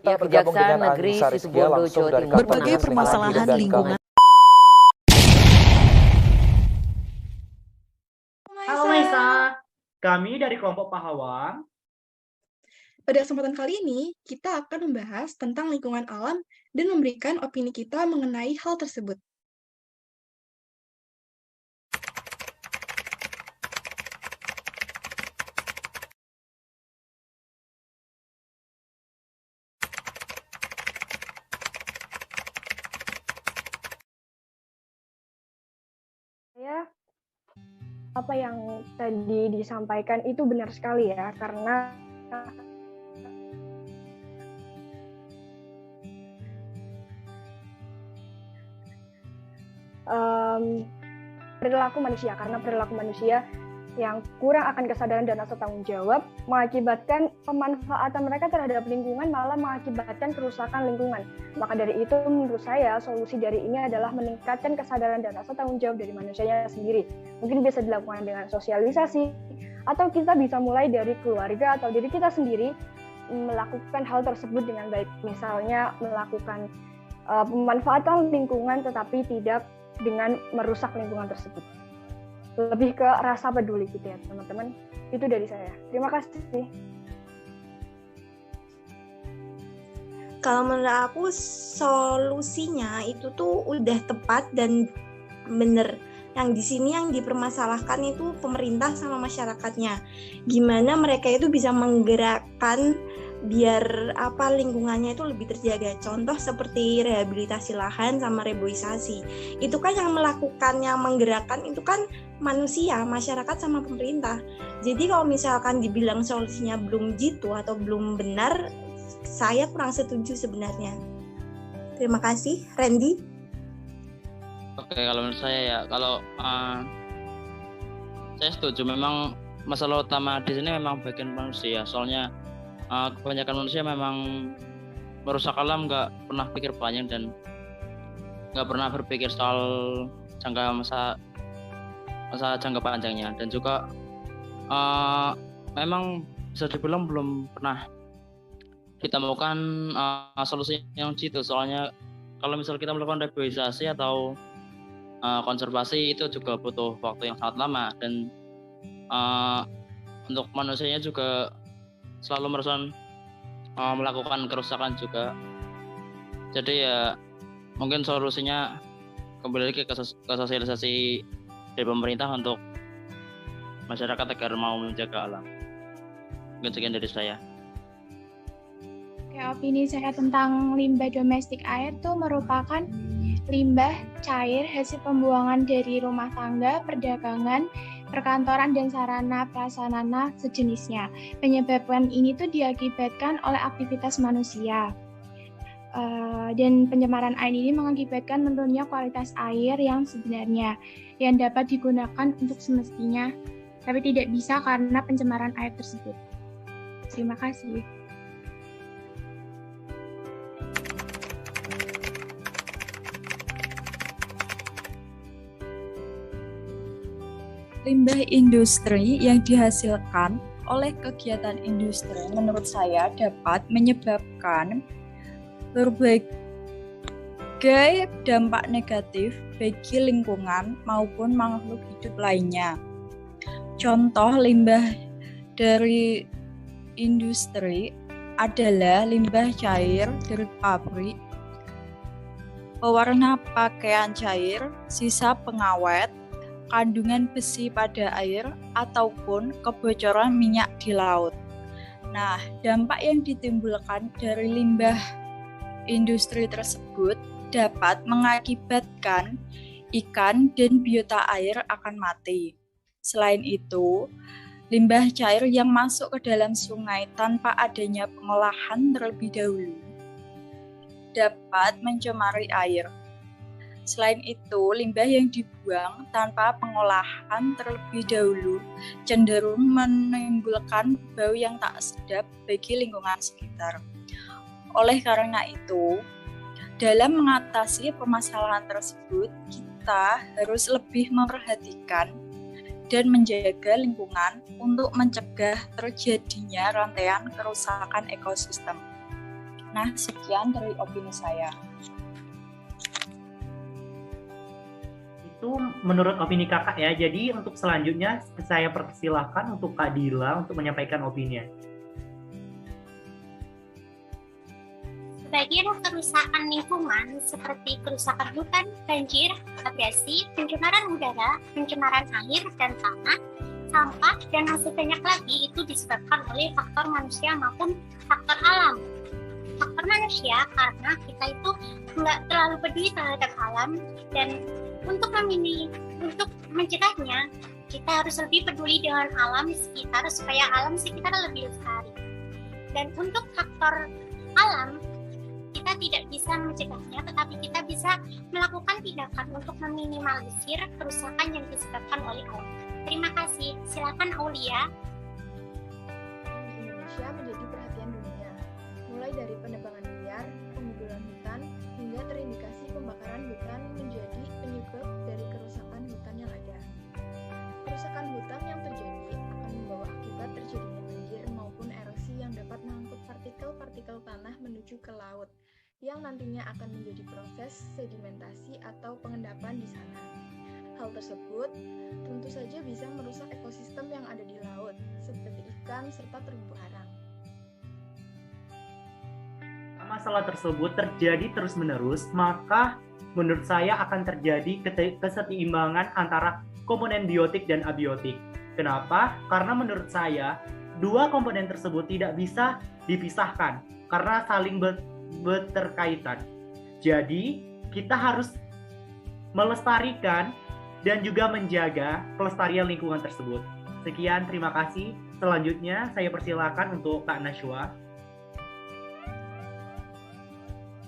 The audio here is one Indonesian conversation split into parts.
Kita bergabung Kejaksaan dengan Negeri Anissa Rizkia Situbondo, langsung Jawa dari Timur. kantor Berbagai Dinas Lingkungan permasalahan Hidup dan lingkungan. Halo Maisa, kami dari kelompok Pahawan. Pada kesempatan kali ini, kita akan membahas tentang lingkungan alam dan memberikan opini kita mengenai hal tersebut. Apa yang tadi disampaikan itu benar sekali ya, karena perilaku manusia yang kurang akan kesadaran dan rasa tanggung jawab mengakibatkan pemanfaatan mereka terhadap lingkungan malah mengakibatkan kerusakan lingkungan. Maka dari itu menurut saya solusi dari ini adalah meningkatkan kesadaran dan rasa tanggung jawab dari manusianya sendiri. Mungkin bisa dilakukan dengan sosialisasi atau kita bisa mulai dari keluarga atau diri kita sendiri melakukan hal tersebut dengan baik. Misalnya melakukan pemanfaatan lingkungan tetapi tidak dengan merusak lingkungan tersebut. Lebih ke rasa peduli gitu ya teman-teman. Itu dari saya. Terima kasih. Kalau menurut aku solusinya itu tuh udah tepat dan bener. Yang di sini yang dipermasalahkan itu pemerintah sama masyarakatnya. Gimana mereka itu bisa menggerakkan biar lingkungannya itu lebih terjaga. Contoh seperti rehabilitasi lahan sama reboisasi. Itu kan yang melakukan, yang menggerakkan itu kan manusia, masyarakat sama pemerintah. Jadi kalau misalkan dibilang solusinya belum jitu atau belum benar, saya kurang setuju sebenarnya. Terima kasih, Randy. Oke, kalau menurut saya ya, kalau saya setuju. Memang masalah utama di sini memang bagian manusia. Soalnya kebanyakan manusia memang merusak alam, nggak pernah pikir panjang dan nggak pernah berpikir soal masa jangka panjangnya. Dan juga memang bisa dibilang belum pernah kita melakukan solusi yang jitu. Soalnya kalau misal kita melakukan reboisasi atau konservasi itu juga butuh waktu yang sangat lama, dan untuk manusianya juga selalu melakukan kerusakan juga. Jadi ya mungkin solusinya kembali lagi ke sosialisasi dari pemerintah untuk masyarakat agar mau menjaga alam. Mungkin sekian dari saya. Oke, opini saya tentang limbah domestik air itu merupakan limbah cair hasil pembuangan dari rumah tangga, perdagangan, perkantoran, dan sarana prasarana sejenisnya. Penyebabkan ini tuh diakibatkan oleh aktivitas manusia. Dan pencemaran air ini mengakibatkan menurunnya kualitas air yang sebenarnya, yang dapat digunakan untuk semestinya, tapi tidak bisa karena pencemaran air tersebut. Terima kasih. Limbah industri yang dihasilkan oleh kegiatan industri menurut saya dapat menyebabkan berbagai dampak negatif bagi lingkungan maupun makhluk hidup lainnya. Contoh limbah dari industri adalah limbah cair dari pabrik, pewarna pakaian cair, sisa pengawet, kandungan besi pada air, ataupun kebocoran minyak di laut. Nah, dampak yang ditimbulkan dari limbah industri tersebut dapat mengakibatkan ikan dan biota air akan mati. Selain itu, limbah cair yang masuk ke dalam sungai tanpa adanya pengolahan terlebih dahulu dapat mencemari air. Selain itu, limbah yang dibuang tanpa pengolahan terlebih dahulu cenderung menimbulkan bau yang tak sedap bagi lingkungan sekitar. Oleh karena itu, dalam mengatasi permasalahan tersebut, kita harus lebih memperhatikan dan menjaga lingkungan untuk mencegah terjadinya rantaian kerusakan ekosistem. Nah, sekian dari opini saya. Itu menurut opini kakak ya. Jadi untuk selanjutnya saya persilahkan untuk Kak Dila untuk menyampaikan opininya. Sebagian kerusakan lingkungan seperti kerusakan hutan, banjir, abrasi, pencemaran udara, pencemaran air dan tanah, sampah, dan masih banyak lagi itu disebabkan oleh faktor manusia maupun faktor alam. Faktor manusia karena kita itu nggak terlalu peduli terhadap alam, dan untuk mencegahnya kita harus lebih peduli dengan alam sekitar supaya alam sekitar lebih lestari. Dan untuk faktor alam kita tidak bisa mencegahnya, tetapi kita bisa melakukan tindakan untuk meminimalisir kerusakan yang disebabkan oleh alam. Terima kasih. Silakan Aulia. Di Indonesia menjadi perhatian dunia, mulai dari penebangan liar, penggundulan hutan, hingga terindikasi pembakaran hutan menjadi penyebab dari kerusakan hutan yang ada. Kerusakan hutan yang terjadi akan membawa akibat terjadinya banjir maupun erosi yang dapat mengangkut partikel-partikel tanah menuju ke laut, yang nantinya akan menjadi proses sedimentasi atau pengendapan di sana. Hal tersebut tentu saja bisa merusak ekosistem yang ada di laut, seperti ikan serta terumbu karang. Masalah tersebut terjadi terus-menerus, maka menurut saya akan terjadi keseimbangan antara komponen biotik dan abiotik. Kenapa? Karena menurut saya, dua komponen tersebut tidak bisa dipisahkan karena saling berterkaitan. Jadi, kita harus melestarikan dan juga menjaga pelestarian lingkungan tersebut. Sekian, terima kasih. Selanjutnya, saya persilakan untuk Kak Nashwa.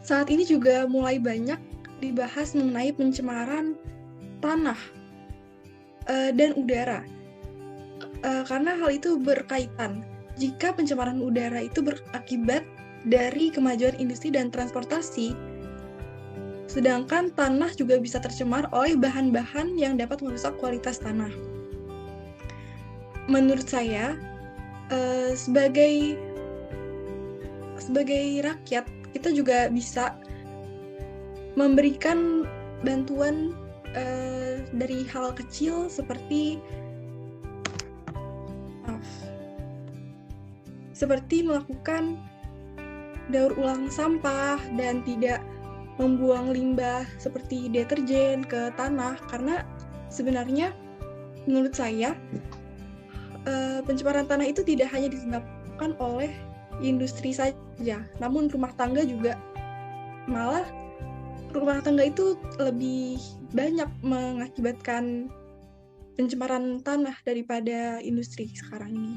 Saat ini juga mulai banyak dibahas mengenai pencemaran tanah dan udara. Karena hal itu berkaitan. Jika pencemaran udara itu berakibat dari kemajuan industri dan transportasi, sedangkan tanah juga bisa tercemar oleh bahan-bahan yang dapat merusak kualitas tanah. Menurut saya, sebagai rakyat, kita juga bisa memberikan bantuan dari hal kecil seperti melakukan daur ulang sampah dan tidak membuang limbah seperti deterjen ke tanah, karena sebenarnya menurut saya pencemaran tanah itu tidak hanya disebabkan oleh industri saja, namun rumah tangga juga, malah rumah tangga itu lebih banyak mengakibatkan pencemaran tanah daripada industri sekarang ini.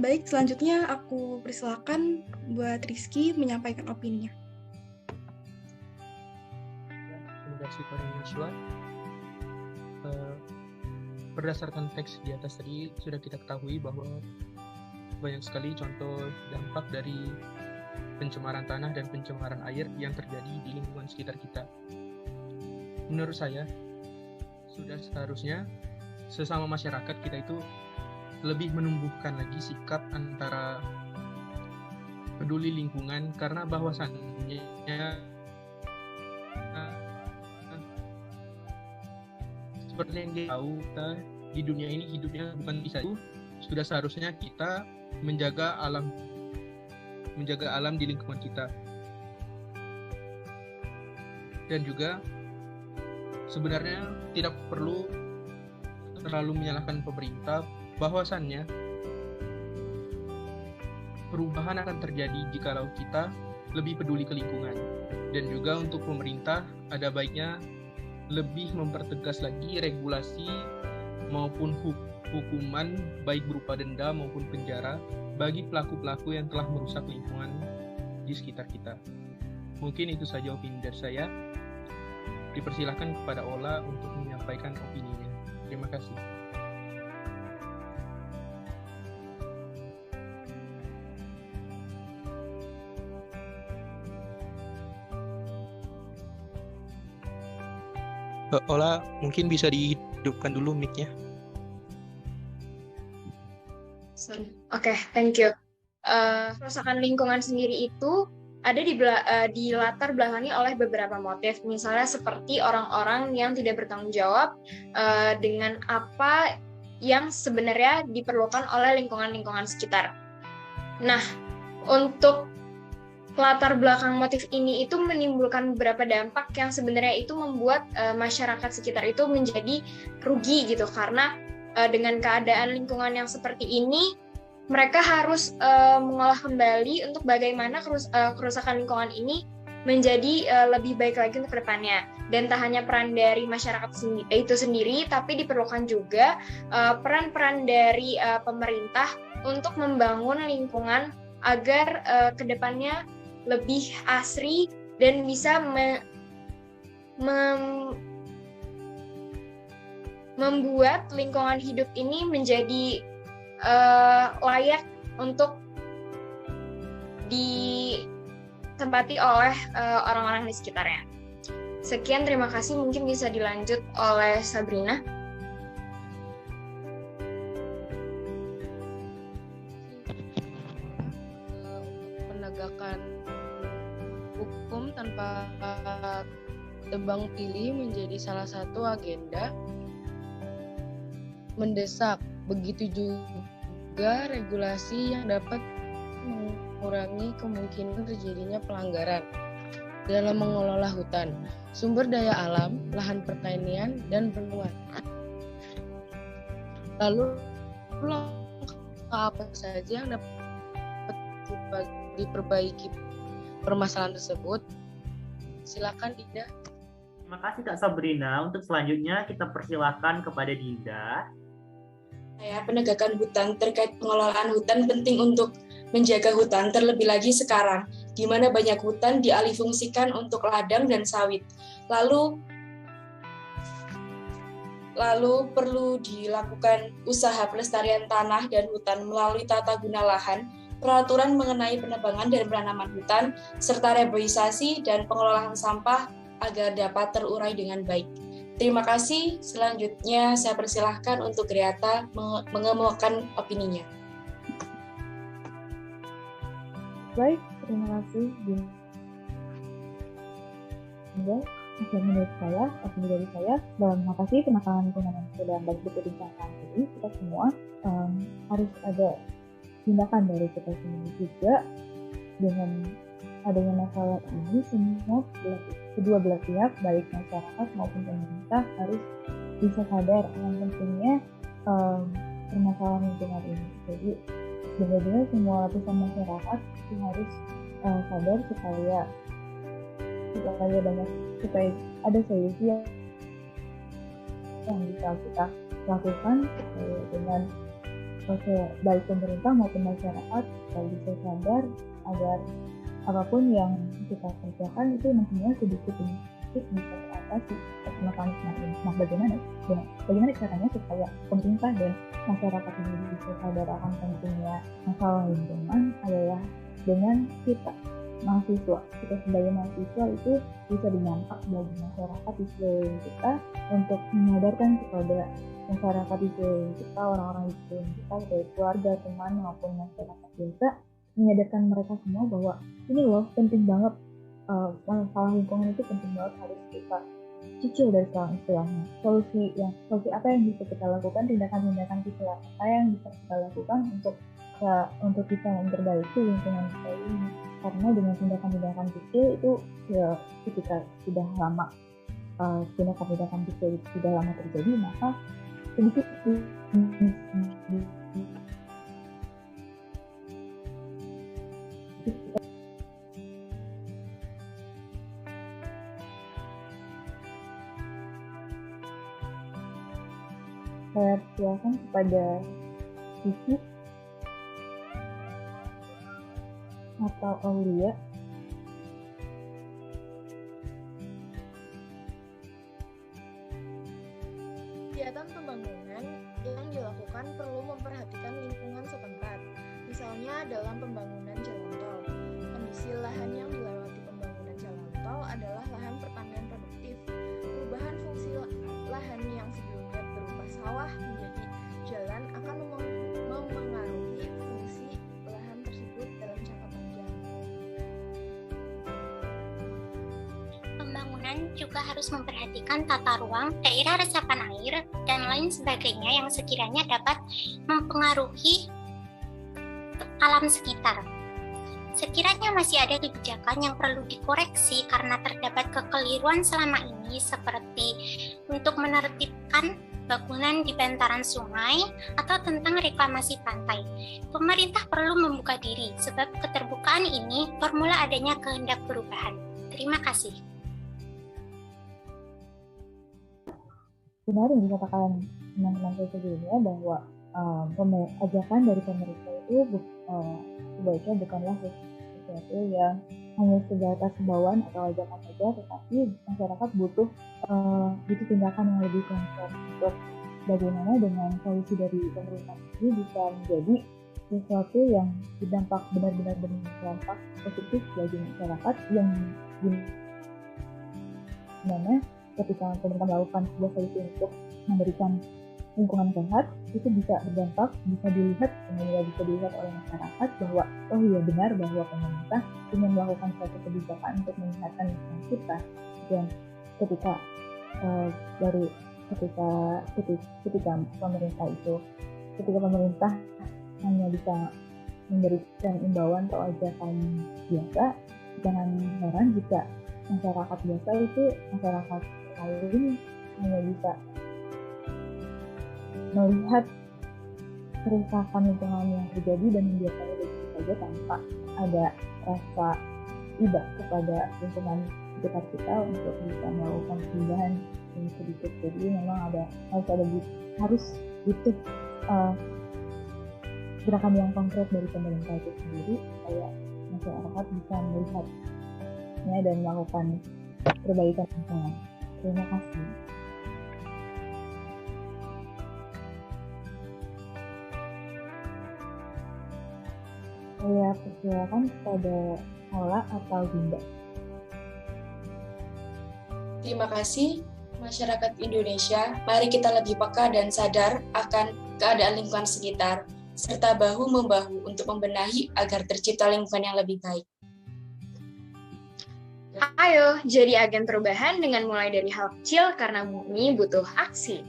Baik, selanjutnya aku persilakan buat Rizky menyampaikan opininya. Terima kasih Pak Nashwa. Berdasarkan teks di atas tadi sudah kita ketahui bahwa banyak sekali contoh dampak dari pencemaran tanah dan pencemaran air yang terjadi di lingkungan sekitar kita. Menurut saya, sudah seharusnya sesama masyarakat kita itu lebih menumbuhkan lagi sikap antara peduli lingkungan, karena bahwasannya seperti yang kita tahu, kita di dunia ini hidupnya bukan bisa itu, sudah seharusnya kita menjaga alam di lingkungan kita. Dan juga sebenarnya tidak perlu terlalu menyalahkan pemerintah, bahwasannya perubahan akan terjadi jikalau kita lebih peduli ke lingkungan. Dan juga untuk pemerintah ada baiknya lebih mempertegas lagi regulasi maupun hukuman, baik berupa denda maupun penjara, bagi pelaku-pelaku yang telah merusak lingkungan di sekitar kita. Mungkin itu saja opini dari saya. Dipersilahkan kepada Ola untuk menyampaikan opininya. Terima kasih. Ola, mungkin bisa dihidupkan dulu mic-nya. Oke, thank you. Kerusakan lingkungan sendiri itu ada di latar belakangi oleh beberapa motif, misalnya seperti orang-orang yang tidak bertanggung jawab dengan apa yang sebenarnya diperlukan oleh lingkungan-lingkungan sekitar. Nah, untuk latar belakang motif ini itu menimbulkan beberapa dampak yang sebenarnya itu membuat masyarakat sekitar itu menjadi rugi gitu, karena dengan keadaan lingkungan yang seperti ini, mereka harus mengolah kembali untuk bagaimana kerusakan lingkungan ini menjadi lebih baik lagi untuk kedepannya. Dan tak hanya peran dari masyarakat itu sendiri, tapi diperlukan juga peran-peran dari pemerintah untuk membangun lingkungan agar kedepannya lebih asri dan bisa membuat lingkungan hidup ini menjadi layak untuk ditempati oleh orang-orang di sekitarnya. Sekian, terima kasih. Mungkin bisa dilanjut oleh Sabrina. Penegakan hukum tanpa tebang pilih menjadi salah satu agenda mendesak. Begitu juga regulasi yang dapat mengurangi kemungkinan terjadinya pelanggaran dalam mengelola hutan, sumber daya alam, lahan pertanian, dan bendungan. Lalu apa saja yang dapat diperbaiki permasalahan tersebut? Silakan Dinda. Terima kasih Kak Sabrina. Untuk selanjutnya kita persilakan kepada Dinda. Penegakan hutan terkait pengelolaan hutan penting untuk menjaga hutan, terlebih lagi sekarang, di mana banyak hutan dialihfungsikan untuk ladang dan sawit. Lalu perlu dilakukan usaha pelestarian tanah dan hutan melalui tata guna lahan, peraturan mengenai penebangan dan penanaman hutan, serta reboisasi dan pengelolaan sampah agar dapat terurai dengan baik. Terima kasih. Selanjutnya saya persilahkan untuk Griata mengemukakan opininya. Baik, terima kasih Dinda. Menurut saya, opini dari saya, dalam mengatasi permasalahan lingkungan yang sedang banyak diperbincangkan ini, kita semua harus ada tindakan dari kita sendiri juga. Dengan adanya masalah ini, semua kedua belah pihak, baik masyarakat maupun pemerintah, harus bisa sadar yang pentingnya permasalahan lingkungan ini. Jadi benar-benar semua lapisan masyarakat harus sadar supaya ada solusi yang bisa kita lakukan dengan baik pemerintah maupun masyarakat bisa sadar agar apapun yang kita kerjakan itu nantinya sedikit demi sedikit bisa teratasi mekanisme ini. Nah, bagaimana caranya supaya pemerintah dan masyarakat ini bisa sadar akan pentingnya masalah lingkungan adalah dengan kita sebagai mahasiswa itu bisa berdampak bagi masyarakat di sekeliling kita untuk menyadarkan kepada masyarakat di sekeliling kita, orang-orang di sekeliling kita, baik keluarga, teman maupun masyarakat biasa, menyadarkan mereka semua bahwa ini loh penting banget, masalah lingkungan itu penting banget, harus kita cicil dari sekarang istilahnya. Solusi apa yang bisa kita lakukan, tindakan-tindakan kecil apa yang bisa kita lakukan untuk bisa memperbaiki lingkungan kita ini. Karena dengan tindakan-tindakan kecil itu ya ketika sudah lama tindakan-tindakan kecil itu sudah lama terjadi, maka sedikit saya silakan kepada Sisi atau Aulia. Kegiatan pembangunan yang dilakukan perlu memperhatikan lingkungan setempat. Misalnya dalam pembangunan jalan tol, kondisi lahan yang dilewati pembangunan jalan tol adalah lahan pertanian produktif. Perubahan fungsi lahan yang sebelumnya berupa sawah menjadi jalan akan mempengaruhi bangunan juga harus memperhatikan tata ruang, daerah resapan air, dan lain sebagainya yang sekiranya dapat mempengaruhi alam sekitar. Sekiranya masih ada kebijakan yang perlu dikoreksi karena terdapat kekeliruan selama ini, seperti untuk menertibkan bangunan di bantaran sungai atau tentang reklamasi pantai, pemerintah perlu membuka diri, sebab keterbukaan ini formula adanya kehendak perubahan. Terima kasih. Benar yang dikatakan teman-teman saya sebelumnya bahwa ajakan dari pemerintah itu sebaiknya bukanlah sesuatu yang hanya sebatas himbauan atau ajakan saja, tetapi masyarakat butuh tindakan yang lebih konkret untuk bagaimana dengan solusi dari pemerintah ini bisa menjadi sesuatu yang berdampak benar-benar berdampak positif bagi masyarakat, yang dimana ketika pemerintah melakukan sebuah solusi untuk memberikan lingkungan sehat, itu bisa berdampak, bisa dilihat oleh masyarakat bahwa oh iya benar bahwa pemerintah ingin melakukan suatu kebijakan untuk menyehatkan lingkungan kita. Dan ketika pemerintah hanya bisa memberikan imbauan atau ajakan biasa, jangan heran jika masyarakat biasa itu, masyarakat lain hanya bisa melihat kerusakan lingkungan yang terjadi dan membiarkannya begitu saja tanpa ada rasa iba kepada lingkungan sekitar kita untuk bisa melakukan perubahan yang sedikit. Jadi memang harus butuh gerakan yang konkret dari pemerintah itu sendiri supaya masyarakat bisa melihatnya dan melakukan perbaikan lingkungan. Terima kasih. Saya persilakan kepada Ola atau Dinda. Terima kasih, masyarakat Indonesia. Mari kita lebih peka dan sadar akan keadaan lingkungan sekitar, serta bahu-membahu untuk membenahi agar tercipta lingkungan yang lebih baik. Ayo, jadi agen perubahan dengan mulai dari hal kecil karena bumi butuh aksi.